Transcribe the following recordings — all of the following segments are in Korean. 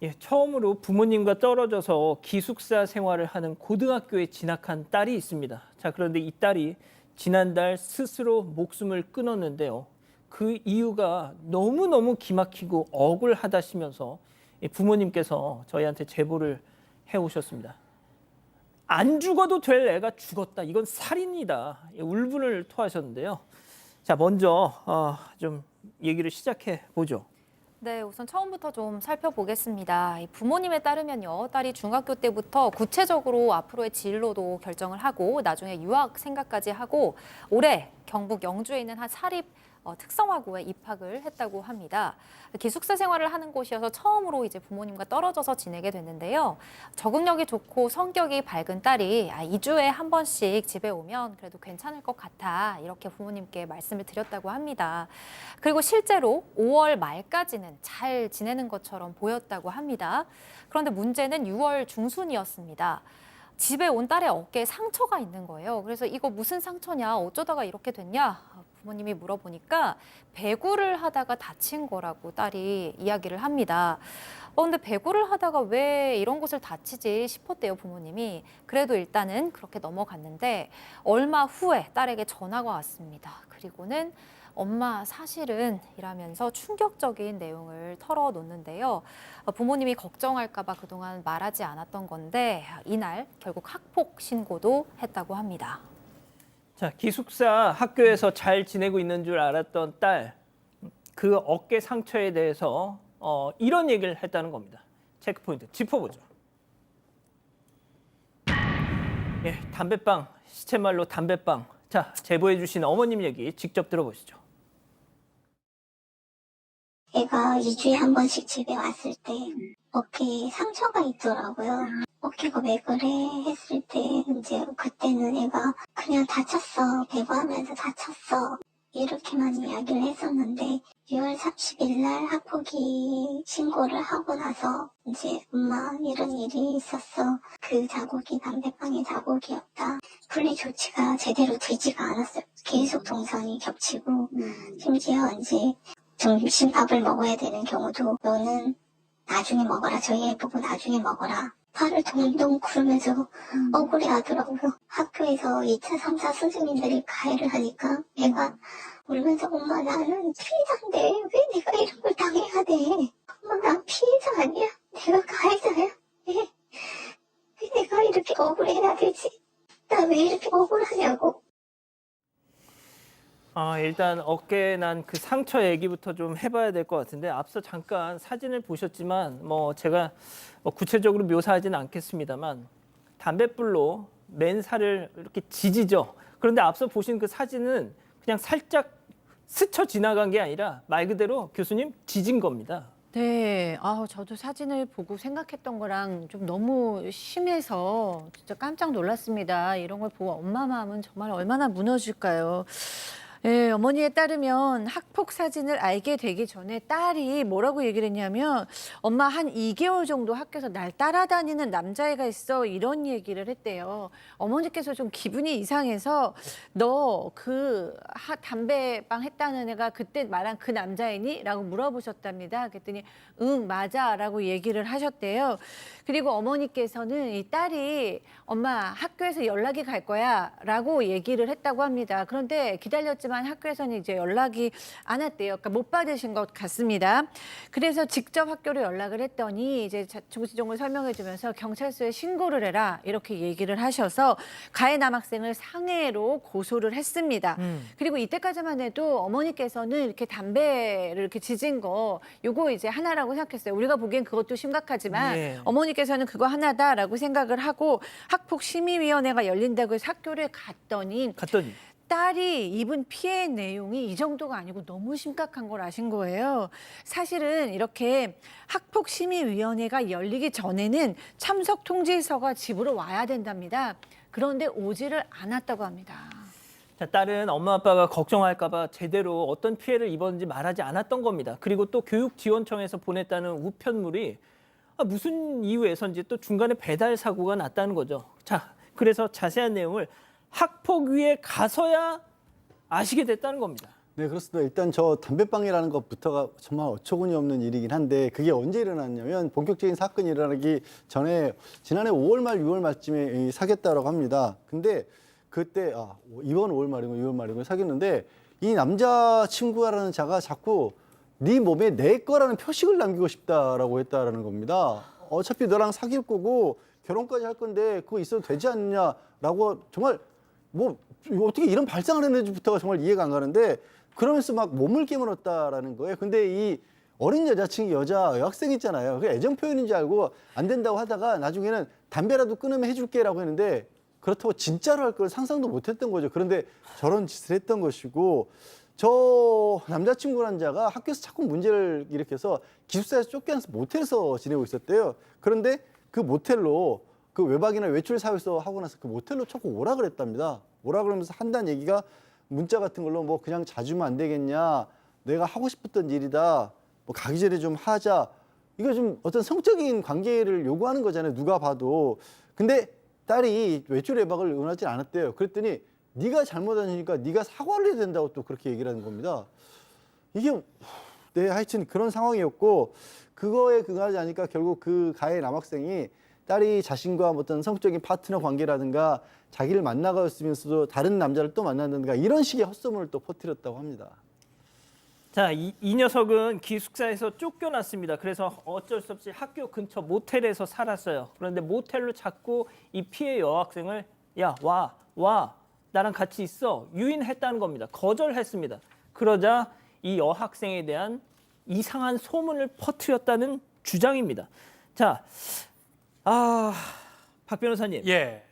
예, 처음으로 부모님과 떨어져서 기숙사 생활을 하는 고등학교에 진학한 딸이 있습니다. 자, 그런데 이 딸이 지난달 스스로 목숨을 끊었는데요. 그 이유가 너무너무 기막히고 억울하다시면서 부모님께서 저희한테 제보를 해오셨습니다. 안 죽어도 될 애가 죽었다. 이건 살인이다. 울분을 토하셨는데요. 자, 먼저 좀 얘기를 시작해 보죠. 네, 우선 처음부터 좀 살펴보겠습니다. 이 부모님에 따르면요, 딸이 중학교 때부터 구체적으로 앞으로의 진로도 결정을 하고 나중에 유학 생각까지 하고 올해 경북 영주에 있는 한 사립 특성화고에 입학을 했다고 합니다. 기숙사 생활을 하는 곳이어서 처음으로 이제 부모님과 떨어져서 지내게 됐는데요. 적응력이 좋고 성격이 밝은 딸이 2주에 한 번씩 집에 오면 그래도 괜찮을 것 같아 이렇게 부모님께 말씀을 드렸다고 합니다. 그리고 실제로 5월 말까지는 잘 지내는 것처럼 보였다고 합니다. 그런데 문제는 6월 중순이었습니다. 집에 온 딸의 어깨에 상처가 있는 거예요. 그래서 이거 무슨 상처냐, 어쩌다가 이렇게 됐냐? 부모님이 물어보니까 배구를 하다가 다친 거라고 딸이 이야기를 합니다. 근데 배구를 하다가 왜 이런 곳을 다치지 싶었대요, 부모님이. 그래도 일단은 그렇게 넘어갔는데 얼마 후에 딸에게 전화가 왔습니다. 그리고는 엄마 사실은 이라면서 충격적인 내용을 털어놓는데요. 부모님이 걱정할까 봐 그동안 말하지 않았던 건데 이날 결국 학폭 신고도 했다고 합니다. 자, 기숙사 학교에서 잘 지내고 있는 줄 알았던 딸, 그 어깨 상처에 대해서 이런 얘기를 했다는 겁니다. 체크포인트 짚어보죠. 예, 담배빵, 시체말로 담배빵. 자, 제보해 주신 어머님 얘기 직접 들어보시죠. 애가 2주에 한 번씩 집에 왔을 때 어깨에 상처가 있더라고요. 어깨가 왜 그래 했을 때 이제 그때는 애가 그냥 다쳤어. 배구하면서 다쳤어. 이렇게만 이야기를 했었는데 6월 30일 날 학폭위 신고를 하고 나서 이제 엄마 이런 일이 있었어. 그 자국이 담배빵의 자국이었다. 분리 조치가 제대로 되지가 않았어요. 계속 동선이 겹치고 심지어 이제 점심밥을 먹어야 되는 경우도 너는 나중에 먹어라. 저희 애 보고 나중에 먹어라. 팔을 동동 구르면서 억울해하더라고요. 학교에서 2차, 3차 선생님들이 가해를 하니까 애가 울면서 엄마 나는 피해자인데 왜 내가 이런 걸 당해야 돼. 엄마 난 피해자 아니야. 내가 가해자야. 왜 내가 이렇게 억울해야 되지. 나 왜 이렇게 억울하냐고. 일단 어깨에 난 그 상처 얘기부터 좀 해봐야 될 것 같은데 앞서 잠깐 사진을 보셨지만 제가 구체적으로 묘사하지는 않겠습니다만 담뱃불로 맨 살을 이렇게 지지죠. 그런데 앞서 보신 그 사진은 그냥 살짝 스쳐 지나간 게 아니라 말 그대로 교수님 지진 겁니다. 네, 저도 사진을 보고 생각했던 거랑 좀 너무 심해서 진짜 깜짝 놀랐습니다. 이런 걸 보고 엄마 마음은 정말 얼마나 무너질까요? 예, 어머니에 따르면 학폭 사진을 알게 되기 전에 딸이 뭐라고 얘기를 했냐면 엄마 한 2개월 정도 학교에서 날 따라다니는 남자애가 있어 이런 얘기를 했대요. 어머니께서 좀 기분이 이상해서 너 그 담배빵 했다는 애가 그때 말한 그 남자애니? 라고 물어보셨답니다. 그랬더니 응 맞아 라고 얘기를 하셨대요. 그리고 어머니께서는 이 딸이 엄마 학교에서 연락이 갈 거야 라고 얘기를 했다고 합니다. 그런데 기다렸지만 학교에서는 이제 연락이 안 왔대요. 그러니까 못 받으신 것 같습니다. 그래서 직접 학교로 연락을 했더니 이제 조치종을 설명해 주면서 경찰서에 신고를 해라 이렇게 얘기를 하셔서 가해 남학생을 상해로 고소를 했습니다. 그리고 이때까지만 해도 어머니께서는 이렇게 담배를 이렇게 지진 거 요거 이제 하나라고 생각했어요. 우리가 보기엔 그것도 심각하지만 네. 어머니께서는 그거 하나다라고 생각을 하고 학폭심의위원회가 열린다고 해서 학교를 갔더니 딸이 입은 피해 내용이 이 정도가 아니고 너무 심각한 걸 아신 거예요. 사실은 이렇게 학폭심의위원회가 열리기 전에는 참석 통지서가 집으로 와야 된답니다. 그런데 오지를 않았다고 합니다. 자, 딸은 엄마 아빠가 걱정할까 봐 제대로 어떤 피해를 입었는지 말하지 않았던 겁니다. 그리고 또 교육지원청에서 보냈다는 우편물이 무슨 이유에서인지 또 중간에 배달 사고가 났다는 거죠. 자, 그래서 자세한 내용을 학폭위에 가서야 아시게 됐다는 겁니다. 네, 그렇습니다. 일단 저 담배방이라는 것부터가 정말 어처구니 없는 일이긴 한데 그게 언제 일어났냐면 본격적인 사건이 일어나기 전에 지난해 5월 말 6월 말쯤에 사귀었다고 합니다. 근데 그때 이번 5월 말이고 6월 말이고 사귀었는데 이 남자친구라는 자가 자꾸 네 몸에 내 거라는 표식을 남기고 싶다라고 했다라는 겁니다. 어차피 너랑 사귈 거고 결혼까지 할 건데 그거 있어도 되지 않느냐라고 정말 뭐 어떻게 이런 발상을 했는지부터가 정말 이해가 안 가는데 그러면서 막 몸을 깨물었다라는 거예요. 근데 이 어린 여학생 있잖아요. 그 애정 표현인지 알고 안 된다고 하다가 나중에는 담배라도 끊으면 해줄게라고 했는데 그렇다고 진짜로 할 걸 상상도 못했던 거죠. 그런데 저런 짓을 했던 것이고 저 남자친구란 자가 학교에서 자꾸 문제를 일으켜서 기숙사에서 쫓겨나서 모텔에서 지내고 있었대요. 그런데 그 모텔로 그 외박이나 외출 사유서 하고 나서 그 모텔로 자꾸 오라 그랬답니다. 오라 그러면서 한다는 얘기가 문자 같은 걸로 뭐 그냥 자주면 안 되겠냐, 내가 하고 싶었던 일이다, 뭐 가기 전에 좀 하자, 이거 좀 어떤 성적인 관계를 요구하는 거잖아요, 누가 봐도. 근데 딸이 외출 외박을 원하지 않았대요. 그랬더니 네가 잘못하니까 네가 사과를 해야 된다고 또 그렇게 얘기를 하는 겁니다. 이게 네, 하여튼 그런 상황이었고 그거에 그거하지 않으니까 결국 그 가해 남학생이 딸이 자신과 어떤 성적인 파트너 관계라든가 자기를 만나가면서도 다른 남자를 또 만난다든가 이런 식의 헛소문을 또 퍼뜨렸다고 합니다. 자, 이 녀석은 기숙사에서 쫓겨났습니다. 그래서 어쩔 수 없이 학교 근처 모텔에서 살았어요. 그런데 모텔로 자꾸 이 피해 여학생을 야, 와, 나랑 같이 있어 유인했다는 겁니다. 거절했습니다. 그러자 이 여학생에 대한 이상한 소문을 퍼뜨렸다는 주장입니다. 자, 박 변호사님. 예.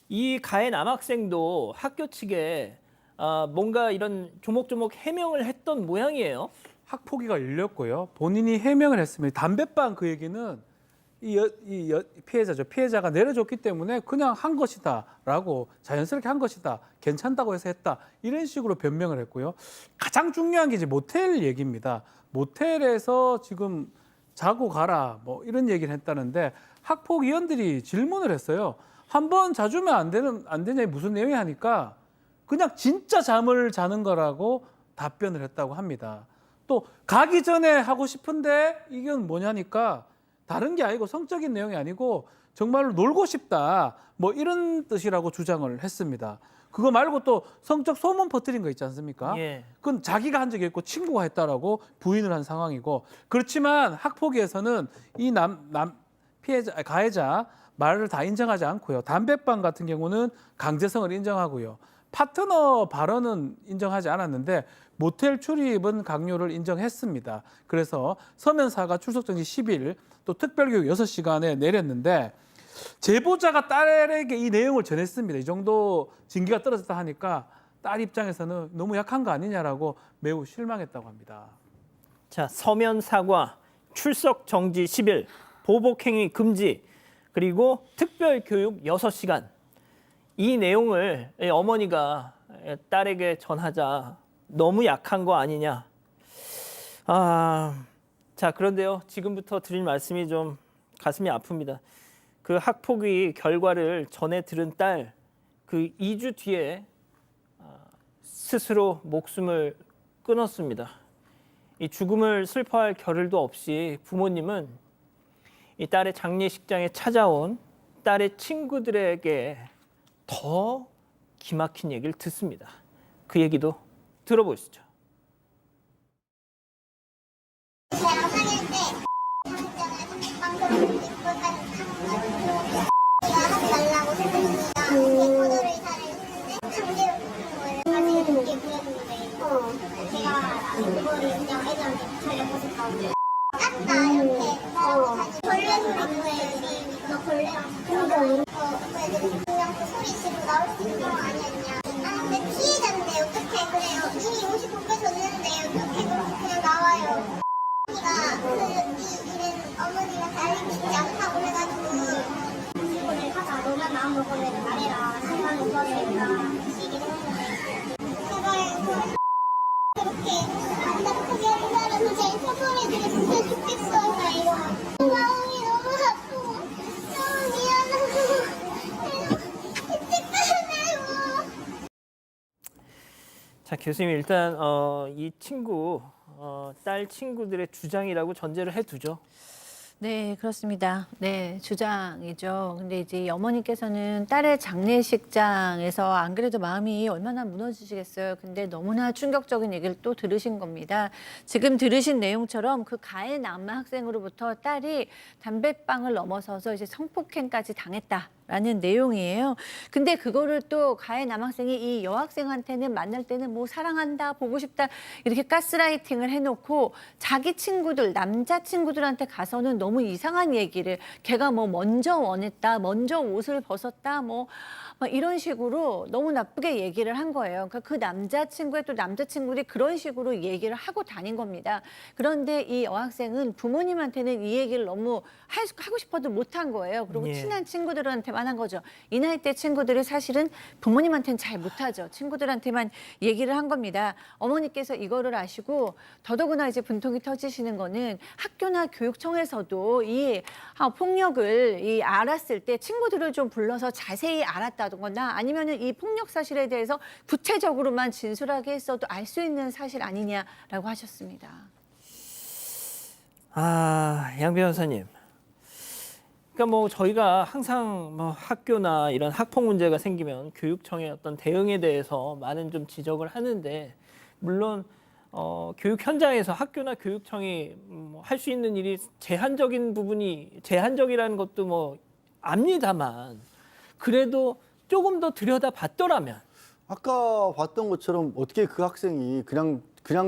이 가해 남학생도 학교 측에 뭔가 이런 조목조목 해명을 했던 모양이에요. 학폭위가 열렸고요. 본인이 해명을 했습니다. 담배방 그 얘기는 피해자죠. 피해자가 내려줬기 때문에 그냥 한 것이다라고 자연스럽게 한 것이다. 괜찮다고 해서 했다. 이런 식으로 변명을 했고요. 가장 중요한 게 이제 모텔 얘기입니다. 모텔에서 지금 자고 가라 뭐 이런 얘기를 했다는데 학폭위원들이 질문을 했어요. 한 번 자주면 안 되냐 무슨 내용이 하니까 그냥 진짜 잠을 자는 거라고 답변을 했다고 합니다. 또 가기 전에 하고 싶은데 이건 뭐냐니까 다른 게 아니고 성적인 내용이 아니고 정말로 놀고 싶다 뭐 이런 뜻이라고 주장을 했습니다. 그거 말고 또 성적 소문 퍼뜨린 거 있지 않습니까? 예. 그건 자기가 한 적이 있고 친구가 했다라고 부인을 한 상황이고 그렇지만 학폭위에서는 이 가해자 말을 다 인정하지 않고요. 담배방 같은 경우는 강제성을 인정하고요. 파트너 발언은 인정하지 않았는데 모텔 출입은 강요를 인정했습니다. 그래서 서면사가 출석정지 10일 또 특별교육 6시간에 내렸는데 제보자가 딸에게 이 내용을 전했습니다. 이 정도 징계가 떨어졌다 하니까 딸 입장에서는 너무 약한 거 아니냐라고 매우 실망했다고 합니다. 자, 서면 사과, 출석 정지 10일, 보복 행위 금지, 그리고 특별 교육 6시간. 이 내용을 어머니가 딸에게 전하자 너무 약한 거 아니냐. 자, 그런데요. 지금부터 드릴 말씀이 좀 가슴이 아픕니다. 그 학폭위 결과를 전해 들은 딸, 그 2주 뒤에 스스로 목숨을 끊었습니다. 이 죽음을 슬퍼할 겨를도 없이 부모님은 이 딸의 장례식장에 찾아온 딸의 친구들에게 더 기막힌 얘기를 듣습니다. 그 얘기도 들어보시죠. 제가 사귈 때 장점을 입고 하지 말라고 했으니까 데코더를 이사를 했는데 강제로 붙은 거예요. 나중에 그렇게 보였는데 제가 그거를 그냥 애들한테 전려고 싶다고 깠다 이렇게 벌레 소리 누구의 너 벌레랑 그러더니 애들이 그냥 그 소리 지르고 나올 수 있는 상황 아니었냐. 근데 피해자인데 어떻게 그래요. 이미 50분 빼줬는데 어떻게 그냥 나와요. 이 일은 어머니가 달리고 싶지 않다고 해가지고 출근을 하자. 너만 마음 먹으면 말해라. 시간을 도와주겠다. 시기를 했는데 제발 그렇게 안타깝게 하는 사람은 제일 처벌해주면 좋겠어요. 나 이거 마음이 너무 아프고 너무 미안하고 자, 교수님 일단 이 친구 딸 친구들의 주장이라고 전제를 해두죠. 네, 그렇습니다. 네, 주장이죠. 근데 이제 어머니께서는 딸의 장례식장에서 안 그래도 마음이 얼마나 무너지시겠어요. 근데 너무나 충격적인 얘기를 또 들으신 겁니다. 지금 들으신 내용처럼 그 가해 남학생으로부터 딸이 담배방을 넘어서서 이제 성폭행까지 당했다라는 내용이에요. 근데 그거를 또 가해 남학생이 이 여학생한테는 만날 때는 뭐 사랑한다, 보고 싶다 이렇게 가스라이팅을 해놓고 자기 친구들, 남자 친구들한테 가서는 너무 이상한 얘기를 걔가 뭐 먼저 원했다, 먼저 옷을 벗었다, 뭐 막 이런 식으로 너무 나쁘게 얘기를 한 거예요. 그러니까 그 남자친구의 또 남자친구들이 그런 식으로 얘기를 하고 다닌 겁니다. 그런데 이 여학생은 부모님한테는 이 얘기를 너무 하고 싶어도 못한 거예요. 그리고 예. 친한 친구들한테만 한 거죠. 이 나이 때 친구들이 사실은 부모님한테는 잘 못하죠. 친구들한테만 얘기를 한 겁니다. 어머니께서 이거를 아시고 더더구나 이제 분통이 터지시는 거는 학교나 교육청에서도 이 폭력을 알았을 때 친구들을 좀 불러서 자세히 알았다거나 아니면은 이 폭력 사실에 대해서 구체적으로만 진술하게 했어도 알 수 있는 사실 아니냐라고 하셨습니다. 양 변호사님. 그러니까 뭐 저희가 항상 뭐 학교나 이런 학폭 문제가 생기면 교육청의 어떤 대응에 대해서 많은 좀 지적을 하는데 물론 교육 현장에서 학교나 교육청이 할 수 있는 일이 제한적인 부분이 제한적이라는 것도 뭐 압니다만 그래도 조금 더 들여다봤더라면 아까 봤던 것처럼 어떻게 그 학생이 그냥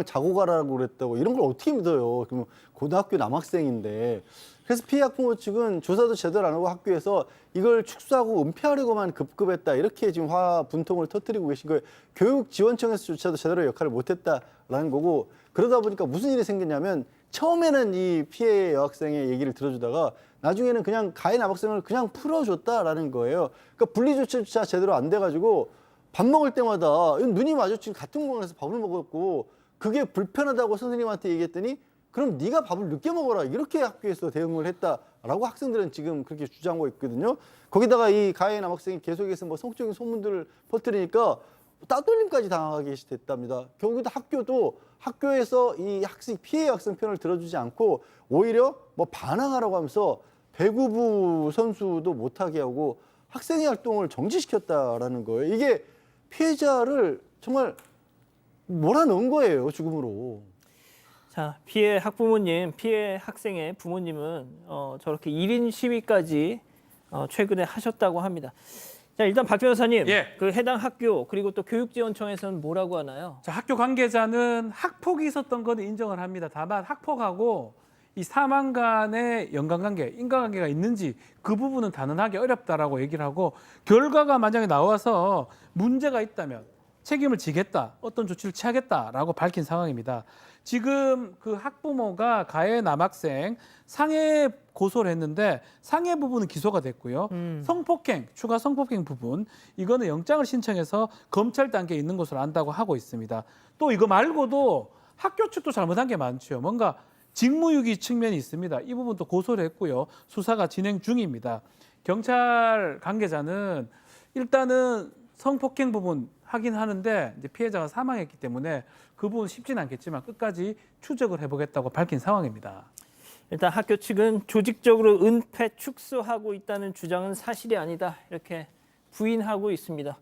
자고 가라고 그랬다고 이런 걸 어떻게 믿어요? 그럼 고등학교 남학생인데. 그래서 피해 학부모 측은 조사도 제대로 안 하고 학교에서 이걸 축소하고 은폐하려고만 급급했다. 이렇게 지금 분통을 터뜨리고 계신 거예요. 교육지원청에서조차도 제대로 역할을 못했다라는 거고 그러다 보니까 무슨 일이 생겼냐면 처음에는 이 피해 여학생의 얘기를 들어주다가 나중에는 그냥 가해 남학생을 그냥 풀어줬다라는 거예요. 그러니까 분리조치조차 제대로 안 돼가지고 밥 먹을 때마다 눈이 마주친 같은 공간에서 밥을 먹었고 그게 불편하다고 선생님한테 얘기했더니 그럼 네가 밥을 늦게 먹어라 이렇게 학교에서 대응을 했다라고 학생들은 지금 그렇게 주장하고 있거든요. 거기다가 이 가해 남학생이 계속해서 뭐 성적인 소문들을 퍼뜨리니까 따돌림까지 당하게 됐답니다. 결국에도 학교도 학교에서 이 피해 학생 편을 들어주지 않고 오히려 뭐 반항하라고 하면서 배구부 선수도 못하게 하고 학생의 활동을 정지시켰다라는 거예요. 이게 피해자를 정말 몰아넣은 거예요, 죽음으로. 자, 피해 학부모님, 피해 학생의 부모님은 저렇게 1인 시위까지 최근에 하셨다고 합니다. 자, 일단 박 변호사님, 예. 그 해당 학교 그리고 또 교육지원청에서는 뭐라고 하나요? 자, 학교 관계자는 학폭이 있었던 건 인정을 합니다. 다만 학폭하고 이 사망 간의 연관관계, 인과관계가 있는지 그 부분은 단언하기 어렵다라고 얘기를 하고 결과가 만약에 나와서 문제가 있다면 책임을 지겠다, 어떤 조치를 취하겠다라고 밝힌 상황입니다. 지금 그 학부모가 가해 남학생 상해 고소를 했는데 상해 부분은 기소가 됐고요. 성폭행, 추가 성폭행 부분 이거는 영장을 신청해서 검찰 단계에 있는 것으로 안다고 하고 있습니다. 또 이거 말고도 학교 측도 잘못한 게 많죠. 뭔가 직무유기 측면이 있습니다. 이 부분도 고소를 했고요. 수사가 진행 중입니다. 경찰 관계자는 일단은 성폭행 부분 확인하는데 이제 피해자가 사망했기 때문에 그 부분 쉽지는 않겠지만 끝까지 추적을 해보겠다고 밝힌 상황입니다. 일단 학교 측은 조직적으로 은폐 축소하고 있다는 주장은 사실이 아니다 이렇게 부인하고 있습니다.